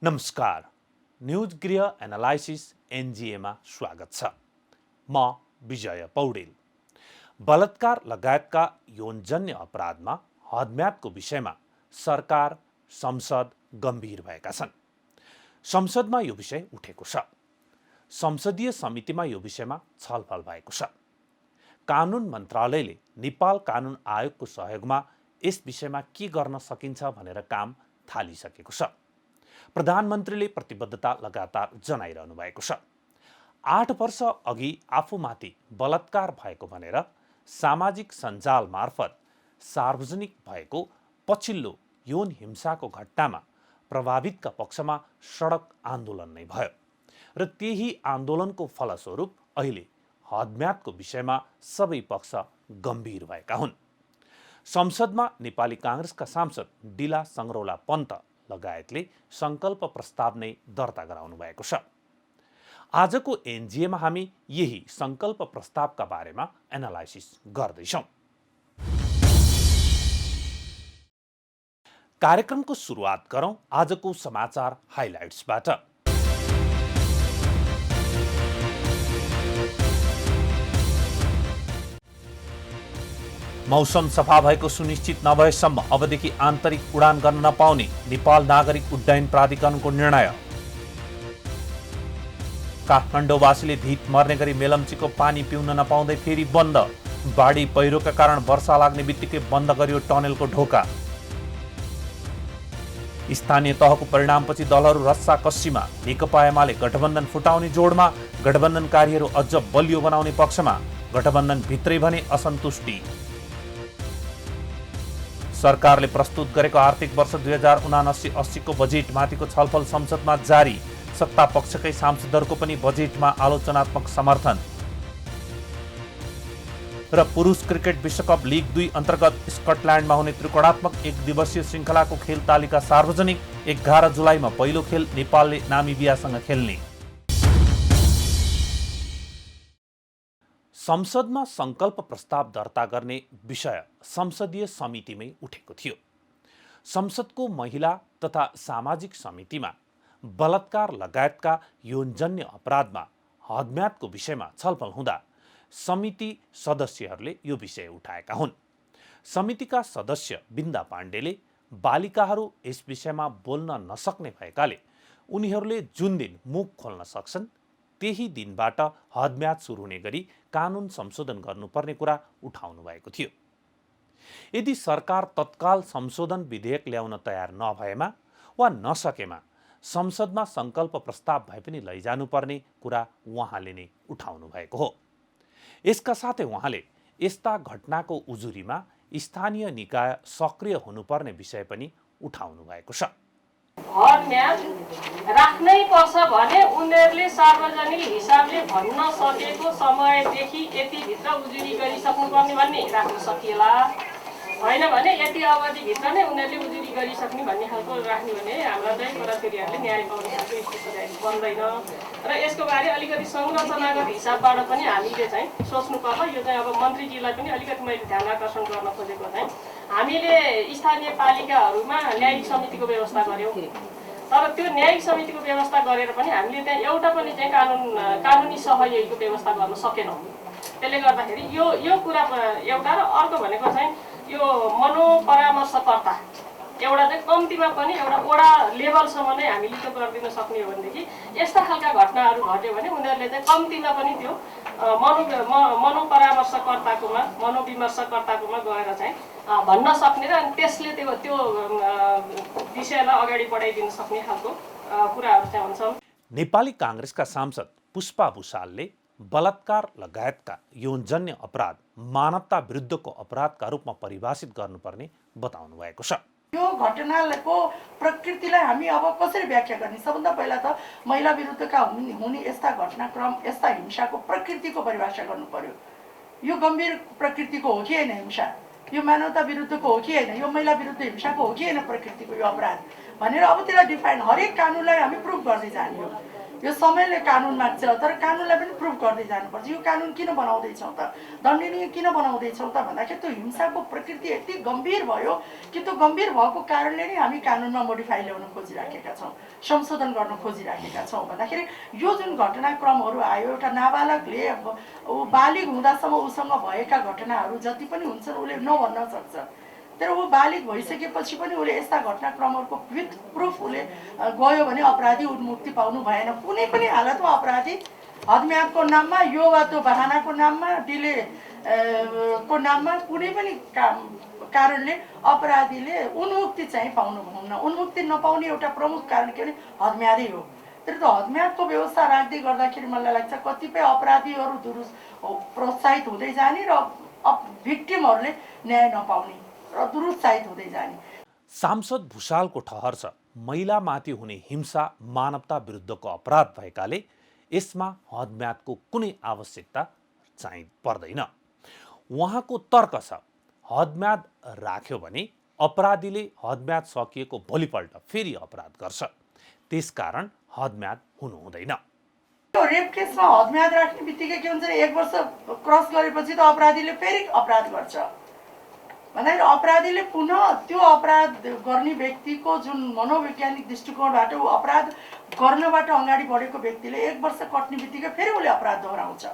नमस्कार, न्यूज गृह एनालाइसिस एनजिएमा स्वागत छ। म विजय पौडेल। बलात्कार लगायतका यौनजन्य अपराधमा हदम्यादको विषयमा सरकार, संसद गम्भीर भएका छन्। संसदमा यो विषय उठेको छ। संसदीय समितिमा यो विषयमा छलफल भएको छ। कानुन मन्त्रालयले नेपाल कानुन आयोगको सहयोगमा यस विषयमा के गर्न सकिन्छ भनेर काम थालिसकेको छ। प्रधानमन्त्रीले प्रतिबद्धता लगातार जनाइरहनु भएको छ। 8 वर्ष अघि आफूमाथि बलात्कार भएको भनेर सामाजिक सञ्जाल मार्फत सार्वजनिक भएको पछिल्लो यौन हिंसाको घटनामा प्रभावितका पक्षमा सडक आन्दोलन नै भयो र त्यही आन्दोलनको फलस्वरूप अहिले हदम्यादको विषयमा सबै पक्ष गम्भीर भएका हुन्। संसदमा नेपाली काङ्ग्रेसका सांसद डिला सङ्ग्रौला पन्त लगायतले संकल्प प्रस्ताव नै दर्ता गराउनु भएको छ। आजको एनजिएमा हामी यही संकल्प प्रस्तावका बारेमा एनालाइसिस गर्दैछौँ। कार्यक्रमको सुरुवात गरौँ आजको समाचार हाइलाइट्सबाट। मौसम सफा भएको सुनिश्चित नभएसम्म अबदेखि आन्तरिक उडान गर्न नपाउने नेपाल नागरिक उड्डयन प्राधिकरणको निर्णय। काठमाडौँवासीले धित मर्ने गरी मेलम्चीको पानी पिउन नपाउँदै फेरि बन्द। बाढी पहिरोका कारण वर्षा लाग्ने बित्तिकै बन्द गरियो टनेलको ढोका। स्थानीय तहको परिणामपछि दलहरू रस्साकस्सीमा। नेकपा एमाले गठबन्धन फुटाउने जोडमा, गठबन्धनकारीहरू अझ बलियो बनाउने पक्षमा। गठबन्धन भित्रै भने असन्तुष्टि। सरकारले प्रस्तुत गरेको आर्थिक वर्ष 2079-80 को बजेटमाथिको छलफल संसदमा जारी। सत्ता पक्षकै सांसदहरूको पनि बजेटमा आलोचनात्मक समर्थन। र पुरुष क्रिकेट विश्वकप लिग 2 अन्तर्गत स्कटल्यान्डमा हुने त्रिकोणात्मक एक दिवसीय श्रृङ्खलाको खेल तालिका सार्वजनिक। 11 जुलाईमा पहिलो खेल नेपालले नामिबियासँग खेल्ने। संसदमा संकल्प प्रस्ताव दर्ता गर्ने विषय संसदीय समितिमै उठेको थियो। संसदको महिला तथा सामाजिक समितिमा बलात्कार लगायतका यौनजन्य अपराधमा हदम्यादको विषयमा छलफल हुँदा समिति सदस्यहरूले यो विषय उठाएका हुन्। समितिका सदस्य बिन्दा पाण्डेले बालिकाहरू यस विषयमा बोल्न नसक्ने भएकाले उनीहरूले जुन दिन मुख खोल्न सक्छन् त्यही दिनबाट हदम्याद सुरु हुने गरी कानुन संशोधन गर्नुपर्ने कुरा उठाउनु भएको थियो। यदि सरकार तत्काल संशोधन विधेयक ल्याउन तयार नभएमा वा नसकेमा संसदमा संकल्प प्रस्ताव भए पनि लैजानुपर्ने कुरा उहाँले नै उठाउनु भएको हो। यसका साथै उहाँले यस्ता घटनाको उजुरीमा स्थानीय निकाय सक्रिय हुनुपर्ने विषय पनि उठाउनु भएको छ। हदम्याद राख्नै पर्छ भने उनीहरूले सार्वजनिक हिसाबले भन्न सकेको समयदेखि यतिभित्र उजुरी गरिसक्नुपर्ने भन्ने राख्न सकिएला। होइन भने यति अवधिभित्र नै उनीहरूले उजुरी गरिसक्ने भन्ने खालको राख्ने भने हाम्रा चाहिँ छोराछोरीहरूले न्याय पाउन सक्ने स्थिति बन्दैन। र यसको बारे अलिकति संरचनागत हिसाबबाट पनि हामीले चाहिँ सोच्नुपर्छ। यो चाहिँ अब मन्त्रीजीलाई पनि अलिकति मैले ध्यान आकर्षण गर्न खोजेको चाहिँ हामीले स्थानीय पालिकाहरूमा न्यायिक समितिको व्यवस्था गऱ्यौँ। तर त्यो न्यायिक समितिको व्यवस्था गरेर पनि हामीले त्यहाँ एउटा पनि चाहिँ कानुनी सहयोगीको व्यवस्था गर्न सकेनौँ। त्यसले गर्दाखेरि यो कुरा एउटा र अर्को भनेको चाहिँ यो मनोपरामर्शकर्ता एउटा चाहिँ कम्तीमा पनि एउटा वडा लेभलसम्म नै हामीले त्यो गरिदिन सक्ने हो भनेदेखि यस्ता खालका घटनाहरू घट्यो भने उनीहरूले चाहिँ कम्तीमा पनि त्यो मनोपरामर्शकर्ताकोमा मनोविमर्शकर्ताकोमा गएर चाहिँ भन्न सक्ने र त्यसले त्यो विषयलाई अगाडि बढाइदिन सक्ने खालको कुराहरू चाहिँ हुन्छन्। नेपाली काङ्ग्रेसका सांसद पुष्पा भुषालले बलात्कार लगायतका यौनजन्य अपराध मानवता विरुद्धको अपराधका रूपमा परिभाषित गर्नुपर्ने बताउनु भएको छ। यो घटनाको प्रकृतिलाई हामी अब कसरी व्याख्या गर्ने? सबभन्दा पहिला त महिला विरुद्धका हुने यस्ता घटनाक्रम यस्ता हिंसाको प्रकृतिको परिभाषा गर्नु पर्यो। यो गम्भीर प्रकृतिको हो कि होइन हिंसा? यो मानवता विरुद्धको हो कि होइन? यो महिला विरुद्ध हिंसाको हो कि होइन प्रकृतिको यो अपराध भनेर अब त्यसलाई डिफाइन हरेक कानुनलाई हामी प्रुभ गर्दै जाने हो। यो समयले कानुन माग्छ, तर कानुनलाई पनि प्रुभ गर्दै जानुपर्छ। यो कानुन किन बनाउँदैछौँ त, दण्डनीय किन बनाउँदैछौँ त भन्दाखेरि त्यो हिंसाको प्रकृति यति गम्भीर भयो कि त्यो गम्भीर भएको कारणले नै हामी कानुनमा मोडिफाई ल्याउन खोजिराखेका छौँ, संशोधन गर्न खोजिराखेका छौँ। भन्दाखेरि यो जुन घटनाक्रमहरू आयो, एउटा नाबालकले ऊ बालिग हुँदासम्म उसँग भएका घटनाहरू जति पनि हुन्छन् उसले नभन्न सक्छ, तर ऊ बालिग भइसकेपछि पनि उसले यस्ता घटनाक्रमहरूको विथ प्रुफ उसले गयो भने अपराधी उन्मुक्ति पाउनु भएन। कुनै पनि हालतमा अपराधी हदम्यादको नाममा, यो वा त्यो बहानाको नाममा, डिले को नाममा कुनै पनि कारणले अपराधीले उन्मुक्ति चाहिँ पाउनुहुन्न। उन्मुक्ति नपाउने एउटा प्रमुख कारण के भने हदम्यादै हो। तर त्यो हदम्यादको व्यवस्था राख्दै गर्दाखेरि मलाई लाग्छ कतिपय अपराधीहरू प्रोत्साहित हुँदै जाने र भिक्टिमहरूले न्याय नपाउने र दुरुत्साहित हुँदै जाने। सांसद भुषालको ठहर छ महिलामाथि हुने हिंसा मानवता विरुद्धको अपराध भएकाले यसमा हदम्यादको कुनै आवश्यकता चाहिँ पर्दैन। उहाँको तर्क छ हदम्याद राख्यो भने अपराधीले हदम्याद सकिएको भोलिपल्ट फेरि अपराध गर्छ, त्यसकारण हदम्याद हुनु हुँदैन। रेप केसमा हदम्याद राख्ने बित्तिकै के हुन्छ, 1 वर्ष क्रस गरेपछि त अपराधीले फेरि अपराध गर्छ। भन्दाखेरि अपराधीले पुनः त्यो अपराध गर्ने व्यक्तिको जुन मनोवैज्ञानिक दृष्टिकोणबाट ऊ अपराध गर्नबाट अगाडि बढेको व्यक्तिले 1 वर्ष कट्ने बित्तिकै फेरि उसले अपराध दोहोऱ्याउँछ।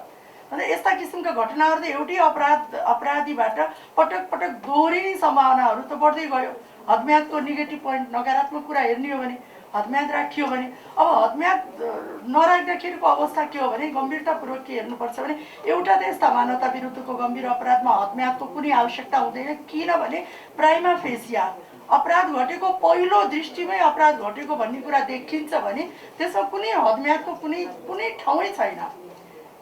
अनि यस्ता किसिमका घटनाहरू त एउटै अपराधीबाट पटक पटक दोहोरिने सम्भावनाहरू त बढ्दै गयो। हदम्यादको नेगेटिभ पोइन्ट, नकारात्मक कुरा हेर्ने हो भने हदम्याद राखियो भने, अब हदम्याद नराख्दाखेरिको अवस्था के हो भने गम्भीरतापूर्वक के हेर्नुपर्छ भने एउटा त यस्ता मानवता विरुद्धको गम्भीर अपराधमा हदम्यादको कुनै आवश्यकता हुँदैन, किनभने प्राइमा फेसिया अपराध घटेको पहिलो दृष्टिमै अपराध घटेको भन्ने कुरा देखिन्छ भने त्यसमा कुनै हदम्यादको कुनै ठाउँै छैन।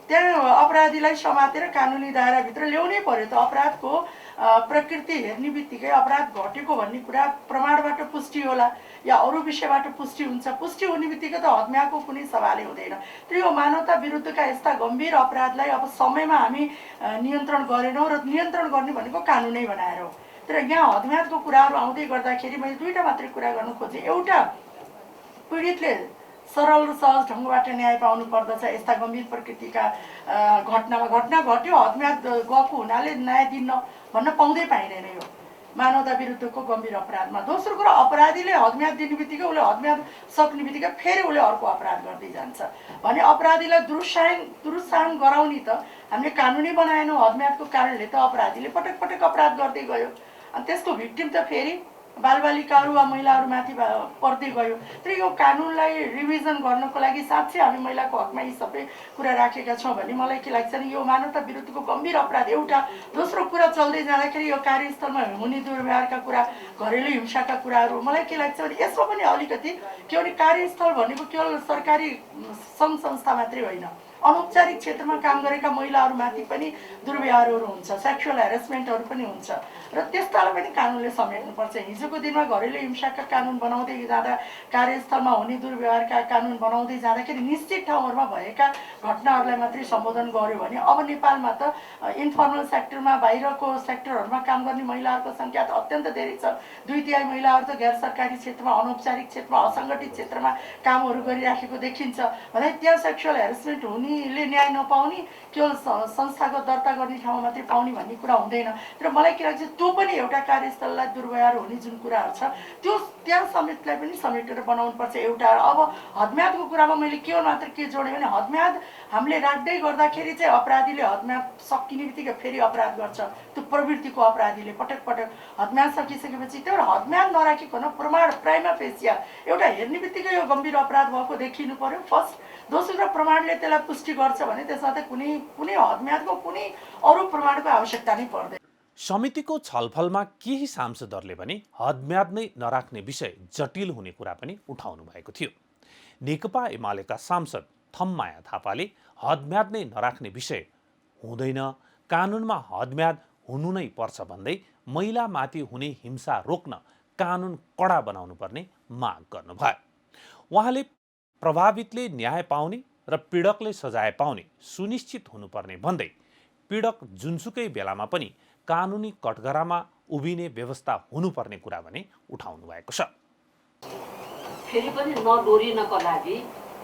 त्यहाँ अपराधीलाई समातेर कानुनी दायराभित्र ल्याउनै पर्यो। त अपराधको प्रकृति हेर्ने बित्तिकै अपराध घटेको भन्ने कुरा प्रमाणबाट पुष्टि होला या अरू विषयबाट पुष्टि हुन्छ। पुष्टि हुने बित्तिकै त हदम्यादको कुनै सवालै हुँदैन। तर यो मानवता विरुद्धका यस्ता गम्भीर अपराधलाई अब समयमा हामी नियन्त्रण गरेनौँ र नियन्त्रण गर्ने भनेको कानुनै बनाएर हो। तर यहाँ हदम्यादको कुराहरू आउँदै गर्दाखेरि मैले दुईवटा मात्रै कुरा गर्नु खोजेँ। एउटा, पीडितले सरल र सहज ढङ्गबाट न्याय पाउनु पर्दछ यस्ता गम्भीर प्रकृतिका घटनामा। घटना घट्यो, हदम्याद गएको हुनाले न्याय दिन भन्न पाउँदै पाइँदैन यो मानवता विरुद्धको गम्भीर अपराधमा। दोस्रो कुरा, अपराधीले हदम्याद दिने बित्तिकै उसले हदम्याद सक्ने बित्तिकै फेरि उसले अर्को अपराध गर्दै जान्छ भने अपराधीलाई दुरुत्साहन गराउने त हामीले कानुनै बनाएनौँ। हदम्यादको कारणले त अपराधीले पटक पटक अपराध गर्दै गयो अनि त्यसको भिक्टिम त फेरि बालबालिकाहरू वा महिलाहरूमाथि पर्दै गयो। तर यो कानुनलाई रिभिजन गर्नको लागि साँच्चै हामी महिलाको हकमा यी सबै कुरा राखेका छौँ भने मलाई के लाग्छ नि यो मानवता विरुद्धको गम्भीर अपराध एउटा। दोस्रो कुरा, चल्दै जाँदाखेरि यो कार्यस्थलमा हुने दुर्व्यवहारका कुरा, घरेलु हिंसाका कुराहरू, मलाई के लाग्छ भने यसमा पनि अलिकति के भने कार्यस्थल भनेको केवल सरकारी सङ्घ संस्था मात्रै होइन, अनौपचारिक क्षेत्रमा काम गरेका महिलाहरूमाथि पनि दुर्व्यवहारहरू हुन्छ, सेक्सुअल हेरेसमेन्टहरू पनि हुन्छ र त्यस्तालाई पनि कानुनले समेट्नुपर्छ। हिजोको दिनमा घरेलु हिंसाका कानुन बनाउँदै जाँदा, कार्यस्थलमा हुने दुर्व्यवहारका कानुन बनाउँदै जाँदाखेरि निश्चित ठाउँहरूमा भएका घटनाहरूलाई मात्रै सम्बोधन गर्यो भने अब नेपालमा त इन्फर्मल सेक्टरमा, बाहिरको सेक्टरहरूमा काम गर्ने महिलाहरूको सङ्ख्या त अत्यन्त धेरै छ। 2/3 महिलाहरू त गैर सरकारी क्षेत्रमा, अनौपचारिक क्षेत्रमा, असङ्गठित क्षेत्रमा कामहरू गरिराखेको देखिन्छ भने त्यहाँ सेक्सुअल हेरेसमेन्ट हुनेले न्याय नपाउने, केवल संस्थागत दर्ता गर्ने ठाउँमा मात्रै पाउने भन्ने कुरा हुँदैन। तर मलाई के लाग्छ त्यो पनि एउटा कार्यस्थललाई दुर्व्यवहार हुने जुन कुराहरू छ त्यो त्यहाँ समेतलाई पनि समेटेर बनाउनुपर्छ एउटा। अब हदम्यादको कुरामा मैले केवल मात्र के जोडेँ भने हदम्याद हामीले राख्दै गर्दाखेरि चाहिँ अपराधीले हदम्याद सकिने बित्तिकै फेरि अपराध गर्छ। त्यो प्रवृत्तिको अपराधीले पटक पटक हदम्याद सकिसकेपछि त्यो हदम्याद नराखिकन प्रमाण प्राइमा फेसिया एउटा हेर्ने बित्तिकै यो गम्भीर अपराध भएको देखिनु पर्यो फर्स्ट। दोस्रो प्रमाणले त्यसलाई पुष्टि गर्छ भने त्यसमा त कुनै हदम्यादको कुनै अरू प्रमाणको आवश्यकता नै पर्दैन। समितिको छलफलमा केही सांसदहरूले पनि हदम्याद नै नराख्ने विषय जटिल हुने कुरा पनि उठाउनु भएको थियो। नेकपा एमालेका सांसद थममाया थापाले हदम्याद नै नराख्ने विषय हुँदैन, कानुनमा हदम्याद हुनु नै पर्छ भन्दै महिलामाथि हुने हिंसा रोक्न कानुन कडा बनाउनु पर्ने माग गर्नुभयो। उहाँले प्रभावितले न्याय पाउने र पीडकले सजाय पाउने सुनिश्चित हुनुपर्ने भन्दै पीडक जुनसुकै बेलामा पनि कानुनी कठघरामा उभिने व्यवस्था हुनुपर्ने कुरा भने उठाउनु भएको छ। फेरि पनि नडोरिनको लागि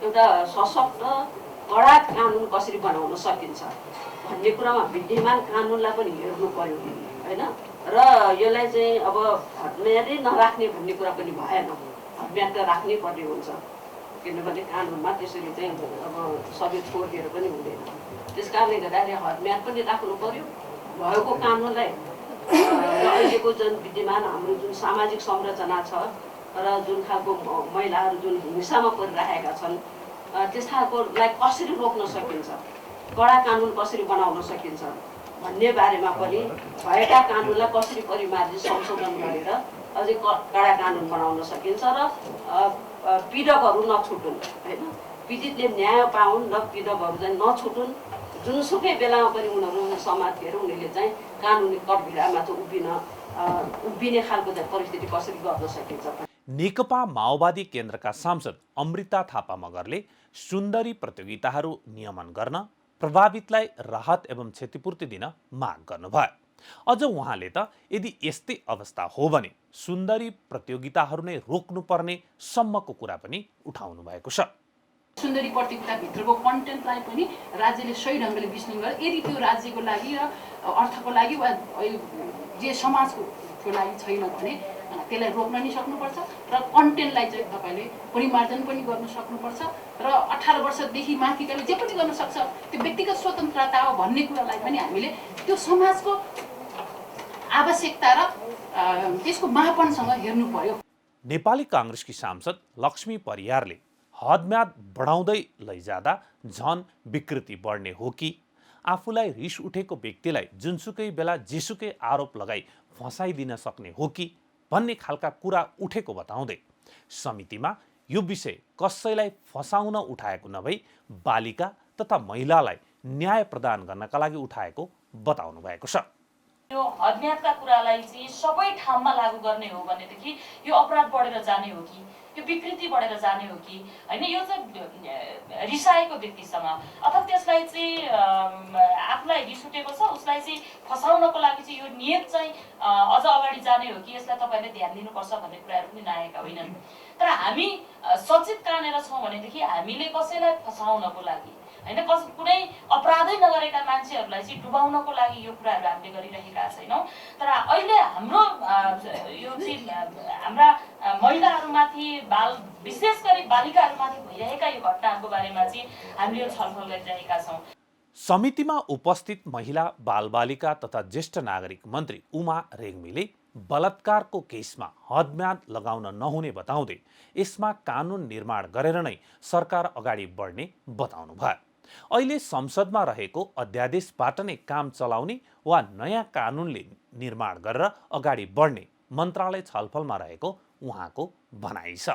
एउटा सशक्त कडा कानुन कसरी बनाउन सकिन्छ भन्ने कुरामा विद्यमान कानुनलाई पनि हेर्नु पर्यो होइन। र यसलाई चाहिँ अब हदम्यादै नराख्ने भन्ने कुरा पनि भएन, हदम्याद त राख्नै पर्ने हुन्छ, किनभने कानुनमा त्यसरी चाहिँ अब सबै छोडिदिएर पनि हुँदैन। त्यस कारणले गर्दाखेरि हदम्याद पनि राख्नु पर्यो भएको कानुनलाई। र अहिलेको जुन विद्यमान हाम्रो जुन सामाजिक संरचना छ र जुन खालको महिलाहरू जुन हिंसामा परिरहेका छन् त्यस खालकोलाई कसरी रोक्न सकिन्छ, कडा कानुन कसरी बनाउन सकिन्छ भन्ने बारेमा पनि भएका कानुनलाई कसरी परिमार्जित संशोधन गरेर अझै कडा कानुन बनाउन सकिन्छ र पीडकहरू नछुटुन् होइन, पीडितले न्याय पाउन् र पीडकहरू चाहिँ नछुटुन्। जुनसुकै बेलामा पनि उनीहरू समातेर उनीहरूले चाहिँ कानुनी कटघरामा चाहिँ उभिने खालको चाहिँ परिस्थिति कसरी गर्न सकिन्छ। नेकपा माओवादी केन्द्रका सांसद अमृता थापा मगरले सुन्दरी प्रतियोगिताहरू नियमन गर्न प्रभावितलाई राहत एवं क्षतिपूर्ति दिन माग गर्नुभयो। अझ उहाँले त यदि यस्तै अवस्था हो भने सुन्दरी प्रतियोगिताहरू नै रोक्नुपर्ने सम्मको कुरा पनि उठाउनु भएको छ। सुन्दरी प्रतियोगिताभित्रको कन्टेन्टलाई पनि राज्यले सही ढङ्गले विश्लेषण गरेर यदि त्यो राज्यको लागि र अर्थको लागि वा जे समाजको लागि छैन भने त्यसलाई रोक्न नि सक्नुपर्छ र कन्टेन्टलाई चाहिँ तपाईँले परिमार्जन पनि गर्न सक्नुपर्छ र 18 वर्षदेखि माथिकाले जे पनि गर्न सक्छ, त्यो व्यक्तिगत स्वतन्त्रता हो भन्ने कुरालाई पनि हामीले त्यो समाजको आवश्यकता र त्यसको मापनसँग हेर्नु पर्यो। नेपाली काङ्ग्रेसकी सांसद लक्ष्मी परियारले हदम्याद बढाउँदै लैजाँदा झन विकृति बढ्ने हो कि आफूलाई रिस उठेको व्यक्तिलाई जुनसुकै बेला जेसुकै आरोप लगाई फसाइदिन सक्ने हो कि भन्ने खालका कुरा उठेको बताउँदै समितिमा यो विषय कसैलाई फसाउन उठाएको नभई बालिका तथा महिलालाई न्याय प्रदान गर्नका लागि उठाएको बताउनु भएको छ। यो हदम्यादका कुरालाई चाहिँ सबै ठाउँमा लागू गर्ने हो भनेदेखि यो अपराध बढेर जाने हो कि यो विकृति बढेर जाने हो कि होइन, यो चाहिँ रिसाएको व्यक्तिसँग अथवा त्यसलाई चाहिँ आफूलाई रिस उठेको छ उसलाई चाहिँ फसाउनको लागि चाहिँ यो नियत चाहिँ अझ अगाडि जाने हो कि यसलाई तपाईँले ध्यान दिनुपर्छ भन्ने कुराहरू पनि नआएका होइनन्। तर हामी सचेत कहाँनिर छौँ भनेदेखि हामीले कसैलाई फसाउनको लागि होइन, कुनै अपराधै नगरेका मान्छेहरूलाई चाहिँ डुबाउनको लागि यो कुराहरू हामीले गरिरहेका छैनौँ। तर अहिले हाम्रो यो चाहिँ हाम्रा महिलाहरूमाथि विशेष गरी बालिकाहरूमाथि भइरहेका यो घटनाहरूको बारेमा चाहिँ हामीले यो छलफल गरिरहेका छौँ। समितिमा उपस्थित महिला बालबालिका तथा ज्येष्ठ नागरिक मन्त्री उमा रेग्मीले बलात्कारको केसमा हदम्याद लगाउन नहुने बताउँदै यसमा कानुन निर्माण गरेर नै सरकार अगाडि बढ्ने बताउनु भयो। अहिले संसदमा रहेको अध्यादेशबाट नै काम चलाउने वा नयाँ कानुनले निर्माण गरेर अगाडि बढ्ने मन्त्रालय छलफलमा रहेको उहाँको भनाइ छ।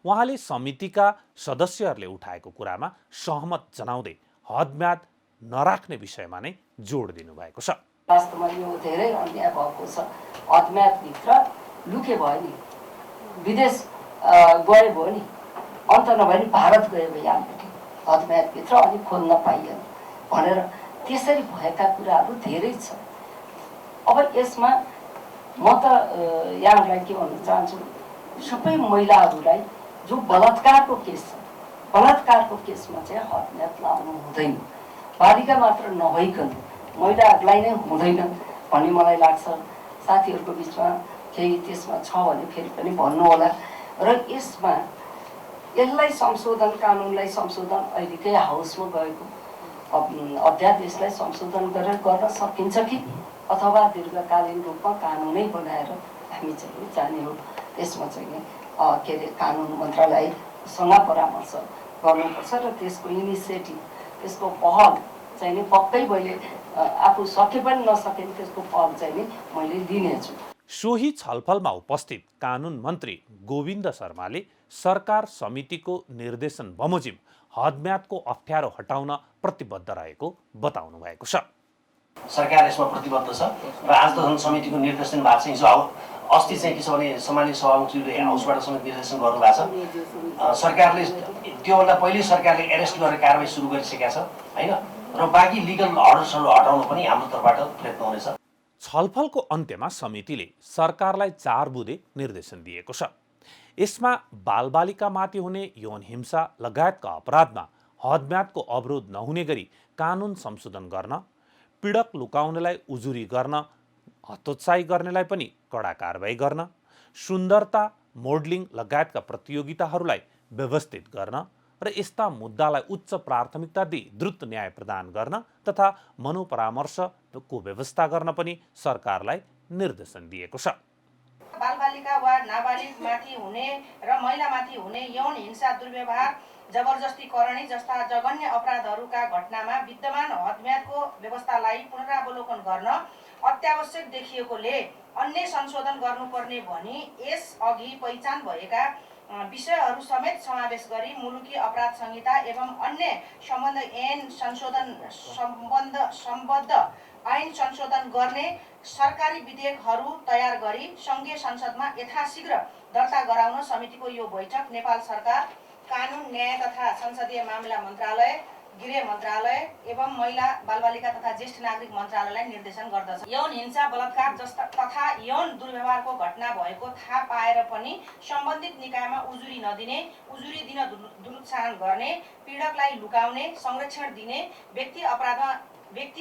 उहाँले समितिका सदस्यहरूले उठाएको कुरामा सहमत जनाउँदै हदम्याद नराख्ने विषयमा नै जोड दिनुभएको छ। वास्तवमा यो धेरै अन्याय भएको छ। हदम्यादभित्र लुके भयो नि, विदेश गए भयो नि, अन्त नभए नि भारत गए भयो यहाँदेखि हदम्यादभित्र अनि खोल्न पाइएन भनेर त्यसरी भएका कुराहरू धेरै छ। अब यसमा म त यहाँहरूलाई के भन्न चाहन्छु, सबै महिलाहरूलाई जो बलात्कारको केस छ, बलात्कारको केसमा चाहिँ हदम्याद लाउनु हुँदैन। बालिका मात्र नभइकन महिलाहरूलाई नै हुँदैन भन्ने मलाई लाग्छ। साथीहरूको बिचमा केही त्यसमा छ भने फेरि पनि भन्नुहोला। र यसमा यसलाई संशोधन, कानुनलाई संशोधन अहिलेकै हाउसमा गएको अध्यादेशलाई संशोधन गरेर गर्न सकिन्छ कि अथवा दीर्घकालीन रूपमा कानुनै बनाएर हामी चाहिँ जाने हो। त्यसमा चाहिँ के अरे कानुन मन्त्रालयसँग परामर्श गर्नुपर्छ र त्यसको इनिसिएटिभ, त्यसको पहल चाहिँ नि पक्कै मैले आफू सके पनि नसके त्यसको पहल चाहिँ नि मैले लिनेछु। सोही छलफलमा उपस्थित कानुन मन्त्री गोविन्द शर्माले सरकार समितिको निर्देशन बमोजिम हदम्यादको अप्ठ्यारो हटाउन प्रतिबद्ध रहेको बताउनु भएको छ। सरकार यसमा प्रतिबद्ध छ र आज त समितिको निर्देशन भएको छ। हिजो अस्ति चाहिँ के छ भने सम्माननीय सभामुखज्यूले हाउसबाट समेत निर्देशन गर्नुभएको छ। सरकारले त्योभन्दा पहिले सरकारले एरेस्ट गरेर कारबाही सुरु गरिसकेका छ होइन, र बाँकी लिगल हर्डर्सहरू हटाउन पनि हाम्रो तर्फबाट प्रयत्न हुनेछ। छलफलको अन्त्यमा समितिले सरकारलाई 4 बुँदे निर्देशन दिएको छ। यसमा बालबालिकामाथि हुने यौन हिंसा लगायतका अपराधमा हदम्यादको अवरोध नहुने गरी कानुन संशोधन गर्न, पीडक लुकाउनेलाई उजुरी गर्न, हतोत्साही गर्नेलाई पनि कडा कारबाही गर्न, सुन्दरता, मोडलिङ लगायतका प्रतियोगिताहरूलाई व्यवस्थित गर्न र यस्ता मुद्दालाई उच्च प्राथमिकता दिई द्रुत न्याय प्रदान गर्न तथा मनोपरामर्शको व्यवस्था गर्न पनि सरकारलाई निर्देशन दिएको छ। बालबालिका वा नाबालिगमाथि हुने र महिलामाथि हुने यौन हिंसा, दुर्व्यवहार, जबरजस्तीकरणी जस्ता जघन्य अपराधहरूका घटनामा विद्यमान हदम्यादको व्यवस्थालाई पुनरावलोकन गर्न अत्यावश्यक देखिएकोले अन्य संशोधन गर्नुपर्ने भनी यसअघि पहिचान भएका विषयहरू समेत समावेश गरी मुलुकी अपराध संहिता एवं अन्य सम्बद्ध ऐन संशोधन गर्ने सरकारी विधेयकहरू तयार गरी सङ्घीय संसदमा यथाशीघ्र दर्ता गराउन समितिको यो बैठक नेपाल सरकार, कानुन, न्याय तथा संसदीय मामिला मन्त्रालय, गृह मन्त्रालय एवं महिला, बालबालिका तथा ज्येष्ठ नागरिक मन्त्रालयलाई निर्देशन गर्दछ। यौन हिंसा, बलात्कार जस्ता तथा यौन दुर्व्यवहारको घटना भएको थाहा पाएर पनि सम्बन्धित निकायमा उजुरी नदिने, उजुरी दिन दुरुत्साहन गर्ने, पीडकलाई लुकाउने, संरक्षण दिने व्यक्ति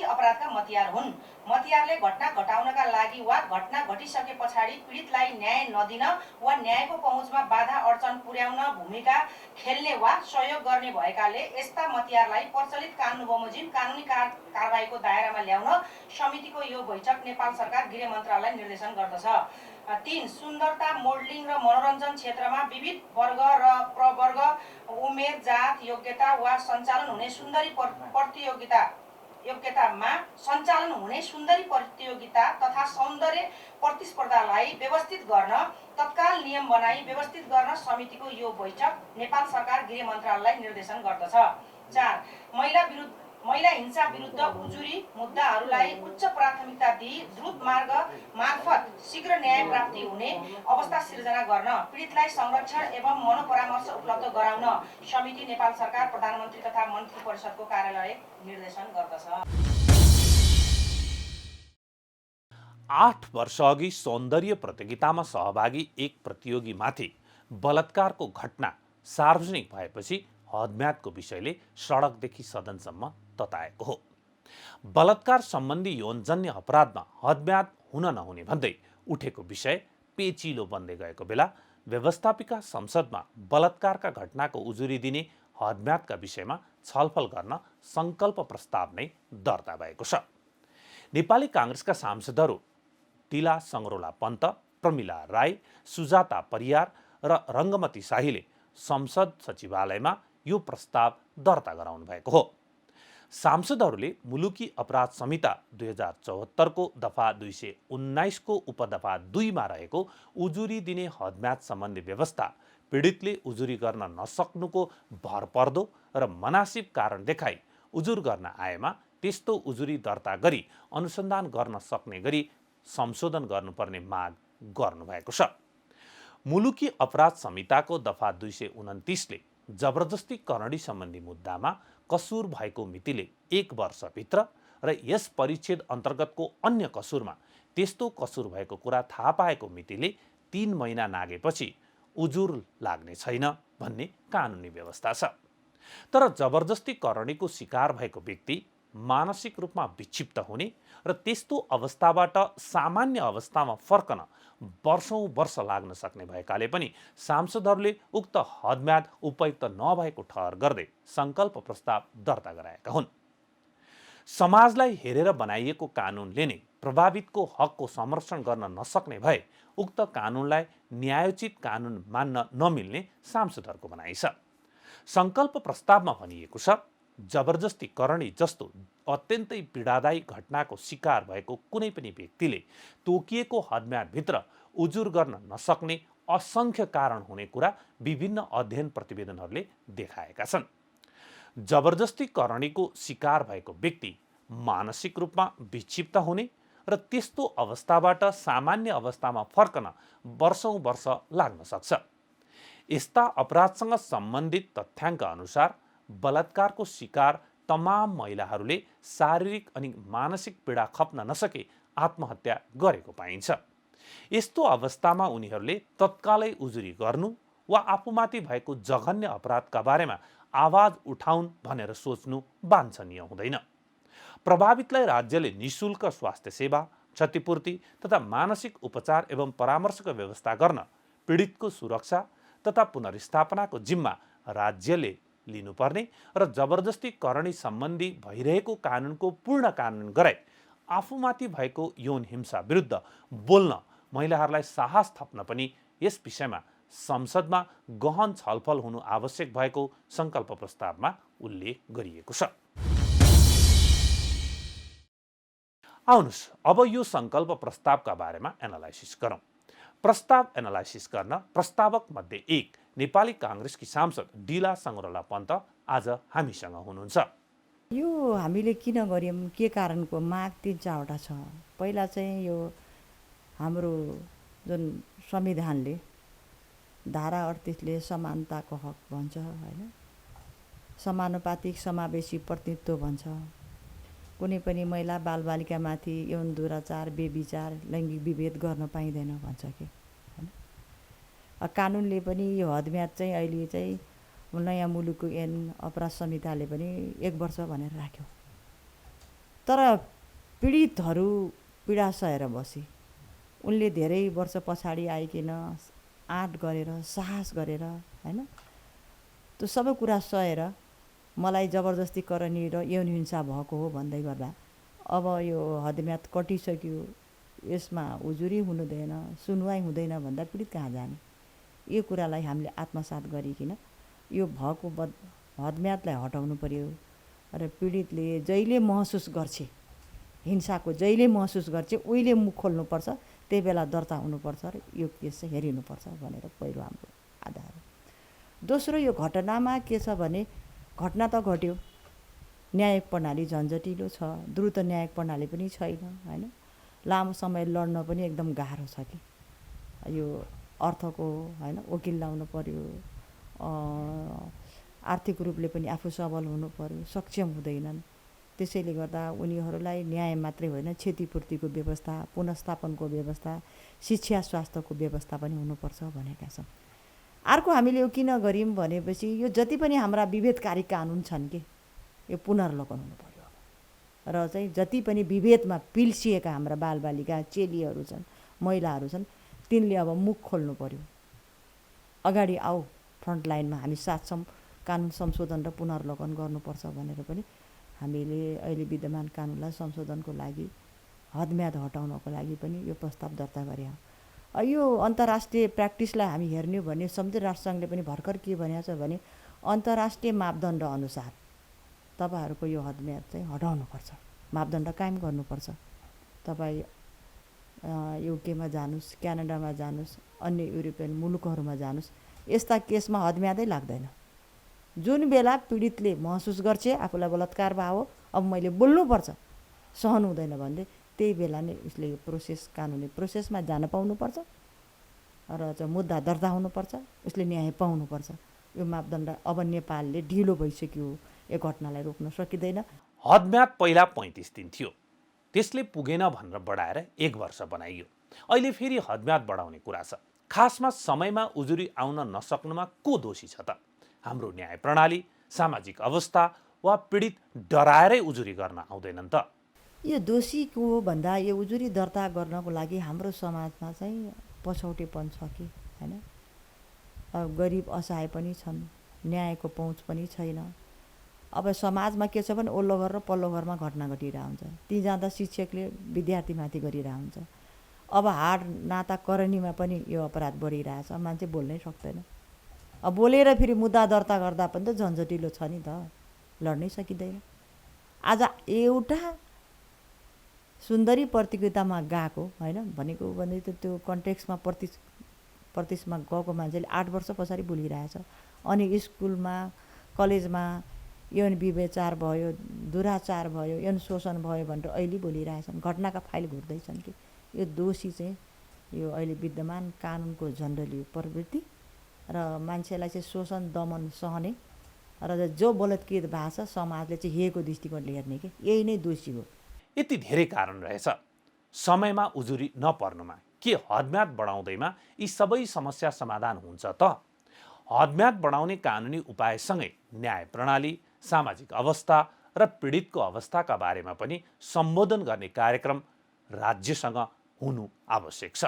अपराधका मतियार हुन्। मतियारले घटना घटाउनका लागि वा घटना घटिसके पछाडि पीडितलाई न्याय नदिन वा न्यायको पहुँचमा बाधा अड्चन पुर्याउन भूमिका खेल्ने वा सहयोग गर्ने भएकाले यस्ता मतियारलाई प्रचलित कानुन बमोजिम कानुनी कारबाहीको दायरामा ल्याउन समितिको यो बैठक नेपाल सरकार, गृह मन्त्रालयलाई निर्देशन गर्दछ। 3. सुन्दरता, मोडलिङ र मनोरञ्जन क्षेत्रमा विविध वर्ग र प्रवर्ग, उमेर, जात, योग्यता वा सञ्चालन हुने सुन्दरी प्रतियोगिता तथा सौन्दर्य प्रतिस्पर्धालाई व्यवस्थित गर्न तत्काल नियम बनाई व्यवस्थित गर्न समितिको यो बैठक नेपाल सरकार, गृह मन्त्रालयलाई निर्देशन गर्दछ। 4. महिला हिंसा विरुद्ध उजुरी मुद्दाहरूलाई उच्च प्राथमिकता दिई द्रुत मार्ग मार्फत शीघ्र न्याय प्राप्ति हुने अवस्था सिर्जना गर्न, पीडितलाई संरक्षण एवं मनोपरामर्श उपलब्ध गराउन समिति नेपाल सरकार, प्रधानमन्त्री तथा मन्त्री परिषदको कार्यालयले निर्देशन गर्दछ। 8 वर्ष अघि सौन्दर्य प्रतियोगितामा सहभागी एक प्रतियोगीमाथि बलात्कारको घटना सार्वजनिक भएपछि हदम्यादको विषयले सडकदेखि सदनसम्म तताएको हो। बलात्कार सम्बन्धी यौनजन्य अपराधमा हदम्याद हुन नहुने भन्दै उठेको विषय पेचिलो बन्दै गएको बेला व्यवस्थापिका संसदमा बलात्कारका घटनाको उजुरी दिने हदम्यादका विषयमा छलफल गर्न संकल्प प्रस्ताव नै दर्ता भएको छ। नेपाली काङ्ग्रेसका सांसदहरू टिला सङ्ग्रोला पन्त, प्रमिला राई, सुजाता परियार र रङ्गमती शाहीले संसद सचिवालयमा यो प्रस्ताव दर्ता गराउनु भएको हो। सांसदहरूले मुलुकी अपराध संहिता 2074 को दफा 219 को उपदफा 2 मा रहेको उजुरी दिने हदम्याद सम्बन्धी व्यवस्था पीडितले उजुरी गर्न नसक्नुको भरपर्दो र मनासिब कारण देखाई उजुर गर्न आएमा त्यस्तो उजुरी दर्ता गरी अनुसन्धान गर्न सक्ने गरी संशोधन गर्नुपर्ने माग गर्नुभएको छ। मुलुकी अपराध संहिताको दफा 229 ले जबरजस्ती करणी सम्बन्धी मुद्दामा कसुर भएको मितिले 1 वर्षभित्र र यस परिच्छेद अन्तर्गतको अन्य कसुरमा त्यस्तो कसुर भएको कुरा थाहा पाएको मितिले 3 महिना नागेपछि उजुर लाग्ने छैन भन्ने कानुनी व्यवस्था छ। तर जबरजस्ती करणीको शिकार भएको व्यक्ति मानसिक रूपमा विक्षिप्त हुने र त्यस्तो अवस्थाबाट सामान्य अवस्थामा फर्कन वर्षौं वर्ष लाग्न सक्ने भएकाले पनि सांसदहरूले उक्त हदम्याद उपयुक्त नभएको ठहर गर्दै संकल्प प्रस्ताव दर्ता गराएका हुन्। समाजलाई हेरेर बनाइएको कानुनले नै प्रभावितको हकको संरक्षण गर्न नसक्ने भए उक्त कानुनलाई न्यायोचित कानुन मान्न नमिल्ने सांसदहरूको भनाइ छ। संकल्प प्रस्तावमा भनिएको छ, जबरजस्ती करणी जस्तो अत्यन्तै पीडादायी घटनाको शिकार भएको कुनै पनि व्यक्तिले तोकिएको हदम्यादभित्र उजुर गर्न नसक्ने असंख्य कारण हुने कुरा विभिन्न अध्ययन प्रतिवेदनहरूले देखाएका छन्। जबरजस्ती करणीको शिकार भएको व्यक्ति मानसिक रूपमा विक्षिप्त हुने र त्यस्तो अवस्थाबाट सामान्य अवस्थामा फर्कन वर्षौं वर्ष लाग्न सक्छ। यस्ता अपराधसँग सम्बन्धित तथ्याङ्क अनुसार बलात्कारको शिकार तमाम महिलाहरूले शारीरिक अनि मानसिक पीडा खप्न नसके आत्महत्या गरेको पाइन्छ। यस्तो अवस्थामा उनीहरूले तत्कालै उजुरी गर्नु वा आफूमाथि भएको जघन्य अपराधका बारेमा आवाज उठाउन् भनेर सोच्नु वाञ्छनीय हुँदैन। प्रभावितलाई राज्यले निशुल्क स्वास्थ्य सेवा, क्षतिपूर्ति तथा मानसिक उपचार एवं परामर्शको व्यवस्था गर्न, पीडितको सुरक्षा तथा पुनर्स्थापनाको जिम्मा राज्यले लिनुपर्ने र जबरजस्ती करणी सम्बन्धी भइरहेको कानुनको पूर्ण कानुन गराई आफूमाथि भएको यौन हिंसा विरुद्ध बोल्न महिलाहरूलाई साहस थप्न पनि यस विषयमा संसदमा गहन छलफल हुनु आवश्यक भएको संकल्प प्रस्तावमा उल्लेख गरिएको छ। आउनुहोस् अब यो संकल्प प्रस्तावका बारेमा एनालाइसिस गरौँ। प्रस्ताव एनालाइसिस गर्न प्रस्तावक मध्ये एक नेपाली काङ्ग्रेसकी सांसद डिला सङ्ग्रौला पन्त आज हामीसँग हुनुहुन्छ। यो हामीले किन गर्यौँ, के कारणको माग 3-4वटा छ। पहिला चाहिँ यो हाम्रो जुन संविधानले धारा 38ले समानताको हक भन्छ हैन, समानुपातिक समावेशी प्रतिनिधित्व भन्छ। कुनै पनि महिला बालबालिकामाथि यौन दुराचार, बेविचार, लैङ्गिक विभेद गर्न पाइँदैन भन्छ कि हैन। कानुनले पनि यो हदम्याद चाहिँ अहिले चाहिँ नयाँ मुलुकको ऐन अपराध संहिताले पनि 1 वर्ष भनेर राख्यो। तर पीडितहरू पीडा सहेर बसी उनले धेरै वर्ष पछाडि आइकिन आँट गरेर, साहस गरेर हैन, त्यो सबै कुरा सहेर मलाई जबरजस्ती करणी र यौन हिंसा भएको हो भन्दै गर्दा अब यो हदम्याद कटिसक्यो, यसमा उजुरी हुँदैन, सुनवाई हुँदैन भन्दा पीडित कहाँ जाने? यो कुरालाई हामीले आत्मसात गरिकन यो भएको हदम्यादलाई हटाउनु पर्यो र पीडितले जहिले महसुस गर्छ, हिंसाको जहिले महसुस गर्छ उहिले मुख खोल्नुपर्छ, त्यही बेला दर्ता हुनुपर्छ र यो केस चाहिँ हेरिनुपर्छ भनेर पहिलो हाम्रो आधार हो। दोस्रो, यो घटनामा के छ भने घटना त घट्यो, न्यायिक प्रणाली झन्झटिलो छ, द्रुत न्यायिक प्रणाली पनि छैन हैन, लामो समय लड्न पनि एकदम गाह्रो छ कि यो अर्थको हैन, वकिल लाउनु पर्यो, आर्थिक रूपले पनि आफू सबल हुनु पर्यो, सक्षम हुँदैनन्। त्यसैले गर्दा उनीहरूलाई न्याय मात्रै होइन, क्षतिपूर्तिको व्यवस्था, पुनर्स्थापनको व्यवस्था, शिक्षा स्वास्थ्यको व्यवस्था पनि हुनुपर्छ भनेका छौँ। अर्को हामीले यो किन गर्यौँ भनेपछि यो जति पनि हाम्रा विभेदकारी कानुन छन् कि यो पुनर्लोकन हुनु पर्यो र चाहिँ जति पनि विभेदमा पिल्सिएका हाम्रा बालबालिका, चेलीहरू छन्, महिलाहरू छन्, तिनले अब मुख खोल्नु पर्यो। अगाडि आऊ, फ्रन्ट लाइनमा हामी साथ छौँ, कानुन संशोधन र पुनर्लोकन गर्नुपर्छ भनेर पनि हामीले अहिले विद्यमान कानुनलाई संशोधनको लागि, हदम्याद हटाउनको लागि पनि यो प्रस्ताव दर्ता गरे। यो अन्तर्राष्ट्रिय प्र्याक्टिसलाई हामी हेर्ने हो भने संयुक्त राष्ट्रसङ्घले पनि भर्खर के भनेको छ भने अन्तर्राष्ट्रिय मापदण्ड अनुसार तपाईँहरूको यो हदम्याद चाहिँ हटाउनुपर्छ, मापदण्ड कायम गर्नुपर्छ। तपाईँ युकेमा जानुहोस्, क्यानाडामा जानुहोस्, अन्य युरोपियन मुलुकहरूमा जानुहोस्, यस्ता केसमा हदम्यादै लाग्दैन। जुन बेला पीडितले महसुस गर्छ आफूलाई बलात्कार भयो, अब मैले बोल्नुपर्छ, सहन हुँदैन भने त्यही बेला नै उसले यो प्रोसेस, कानुनी प्रोसेसमा जान पाउनुपर्छ र चाहिँ मुद्दा दर्ता हुनुपर्छ, उसले न्याय पाउनुपर्छ। यो मापदण्ड अब नेपालले ढिलो भइसक्यो, यो घटनालाई रोक्न सकिँदैन। हदम्याद पहिला 35 दिन थियो, त्यसले पुगेन भनेर बढाएर 1 वर्ष बनाइयो। अहिले फेरि हदम्याद बढाउने कुरा छ। खासमा समयमा उजुरी आउन नसक्नुमा को दोषी छ त? हाम्रो न्याय प्रणाली, सामाजिक अवस्था वा पीडित डराएरै उजुरी गर्न आउँदैनन् त? यो दोषी को हो भन्दा यो उजुरी दर्ता गर्नको लागि हाम्रो समाजमा चाहिँ पछौटेपन छ कि हैन, गरिब असहाय पनि छन्, न्यायको पहुँच पनि छैन। अब समाजमा के छ भने ओल्लो घर र पल्लो घरमा घटना घटिरहेको हुन्छ, ती जाँदा शिक्षकले विद्यार्थीमाथि गरिरहेको हुन्छ। अब हाड नाता करणीमा पनि यो अपराध बढिरहेछ, मान्छे बोल्नै सक्दैन। अब बोलेर फेरि मुद्दा दर्ता गर्दा पनि त झन्झटिलो छ नि त, लड्नै सकिँदैन। आज एउटा सुन्दरी प्रतियोगितामा गएको होइन भनेको भने त त्यो कन्टेक्समा प्रतिस्मा गएको मान्छेले 8 वर्ष पछाडि बोलिरहेछ। अनि स्कुलमा, कलेजमा यौन व्यभिचार भयो, दुराचार भयो, यौन शोषण भयो भनेर अहिले बोलिरहेछन्, घटनाका फाइल घुर्दैछन् कि यो दोषी चाहिँ यो अहिले विद्यमान कानुनको झन्डलियो प्रवृत्ति र मान्छेलाई चाहिँ शोषण, दमन सहने र जो बलात्कृत भएको छ समाजले चाहिँ हेको दृष्टिकोणले हेर्ने कि यही नै दोषी हो। यति धेरै कारण रहेछ। समयमा उजुरी नपर्नुमा के हदम्याद बढाउँदैमा यी सबै समस्या समाधान हुन्छ त? हदम्याद बढाउने कानुनी उपायसँगै न्याय प्रणाली, सामाजिक अवस्था र पीडितको अवस्थाका बारेमा पनि सम्बोधन गर्ने कार्यक्रम राज्यसँग हुनु आवश्यक छ।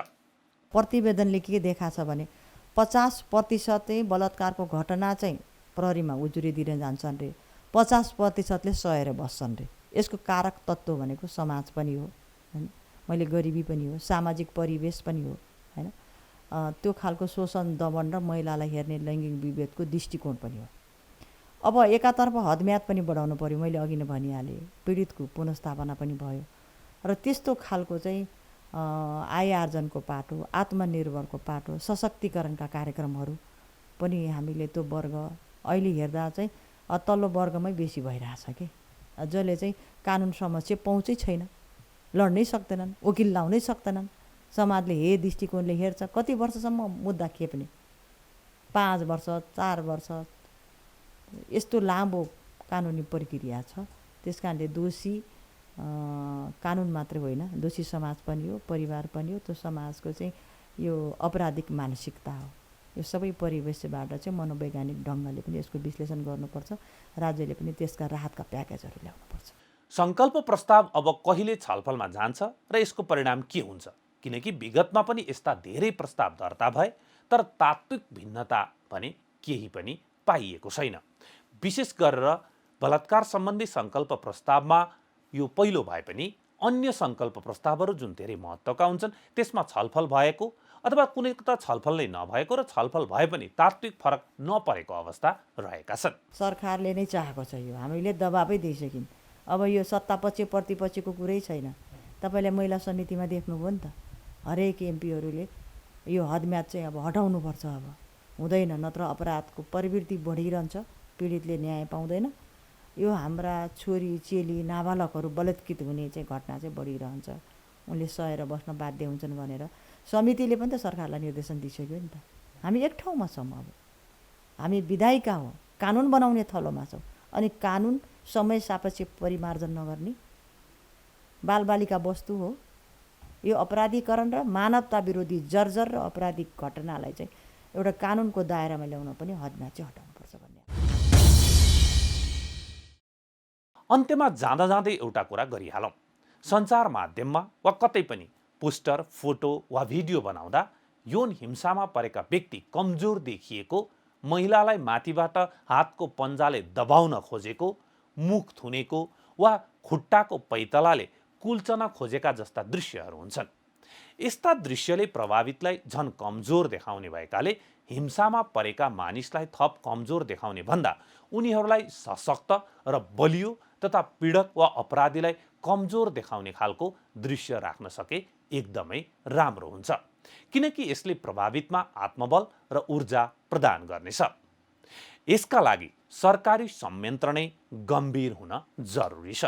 प्रतिवेदनले के देखाछ भने 50% चाहिँ बलात्कारको घटना चाहिँ प्रहरीमा उजुरी दिन जान्छन् रे, 50%ले सहेर बस्छन् रे। यसको कारक तत्त्व भनेको समाज पनि हो हैन, मैले गरिबी पनि हो, सामाजिक परिवेश पनि हो हैन, त्यो खालको शोषण दमन र महिलालाई हेर्ने लैङ्गिक विभेदको दृष्टिकोण पनि हो। अब एकातर्फ हदम्याद पनि बढाउनु पर्यो, मैले अघि नै भनिहालेँ, पीडितको पुनर्स्थापना पनि भयो र त्यस्तो खालको चाहिँ आय आर्जनको पाटो, आत्मनिर्भरको पाटो, सशक्तिकरणका कार्यक्रमहरू पनि हामीले त्यो वर्ग अहिले हेर्दा चाहिँ तल्लो वर्गमै बेसी भइरहेछ कि, जसले चाहिँ कानुन समक्ष पहुँचै छैन, लड्नै सक्दैनन्, वकिल लाउनै सक्दैनन्, समाजले हे दृष्टिकोणले हेर्छ। कति वर्षसम्म मुद्दा खेप्ने, 5 वर्ष 4 वर्ष यस्तो लामो कानुनी प्रक्रिया छ। त्यस कारणले दोषी कानुन मात्रै होइन, दोषी समाज पनि हो, परिवार पनि हो, त्यो समाजको चाहिँ यो अपराधिक मानसिकता हो। यो सबै परिवेशबाट चाहिँ मनोवैज्ञानिक ढङ्गले पनि यसको विश्लेषण गर्नुपर्छ, राज्यले पनि त्यसका राहतका प्याकेजहरू ल्याउनुपर्छ। सङ्कल्प प्रस्ताव अब कहिले छलफलमा जान्छ र यसको परिणाम के हुन्छ? किनकि विगतमा पनि यस्ता धेरै प्रस्ताव दर्ता भए तर तात्विक भिन्नता भने केही पनि पाइएको छैन। विशेष गरेर बलात्कार सम्बन्धी सङ्कल्प प्रस्तावमा यो पहिलो भए पनि अन्य सङ्कल्प प्रस्तावहरू जुन धेरै महत्त्वका हुन्छन् त्यसमा छलफल भएको अथवा कुनै त छलफल नै नभएको र छलफल भए पनि तात्विक फरक नपरेको अवस्था रहेका छन्। सरकारले नै चाहेको छ, यो हामीले दबाबै दिइसक्यौँ। अब यो सत्तापक्ष प्रतिपक्षको कुरै छैन। तपाईँले महिला समितिमा देख्नुभयो नि त, हरेक एमपीहरूले यो हदम्याद चाहिँ अब हटाउनुपर्छ, अब हुँदैन, नत्र अपराधको प्रवृत्ति बढिरहन्छ, पीडितले न्याय पाउँदैन, यो हाम्रा छोरी चेली नाबालकहरू बलात्कृत हुने चाहिँ घटना चाहिँ बढिरहन्छ, उनले सहेर बस्न बाध्य हुन्छन् भनेर समितिले पनि त सरकारलाई निर्देशन दिइसक्यो नि त। हामी एक ठाउँमा छौँ, अब हामी विधायिका हो, कानुन बनाउने थलोमा छौँ, अनि कानुन समय सापेक्ष परिमार्जन नगर्ने बालबालिका वस्तु हो। यो अपराधीकरण र मानवता विरोधी जर्जर र अपराधिक घटनालाई चाहिँ एउटा कानुनको दायरामा ल्याउन पनि हदम्याद चाहिँ हटाउनुपर्छ भन्ने। अन्त्यमा जाँदा जाँदै एउटा कुरा गरिहालौँ। सञ्चार माध्यममा वा कतै पनि पोस्टर, फोटो वा भिडियो बनाउँदा यौन हिंसामा परेका व्यक्ति कमजोर देखिएको, महिलालाई माथिबाट हातको पन्जाले दबाउन खोजेको, मुख थुनेको वा खुट्टाको पैतलाले कुल्चन खोजेका जस्ता दृश्यहरू हुन्छन्। यस्ता दृश्यले प्रभावितलाई झन कमजोर देखाउने भएकाले हिंसामा परेका मानिसलाई थप कमजोर देखाउने भन्दा उनीहरूलाई सशक्त र बलियो तथा पीडक वा अपराधीलाई कमजोर देखाउने खालको दृश्य राख्न सके एकदमै राम्रो हुन्छ, किनकि यसले प्रभावितमा आत्मबल र ऊर्जा प्रदान गर्नेछ। यसका लागि सरकारी संयन्त्र नै गम्भीर हुन जरुरी छ।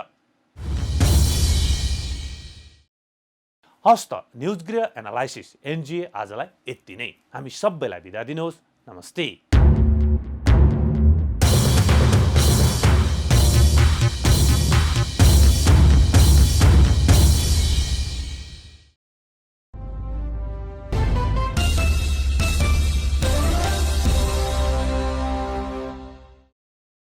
हस्त न्युज गृह एनालाइसिस NGA आजलाई यति नै। हामी सबैलाई बिदा दिनुहोस्। नमस्ते।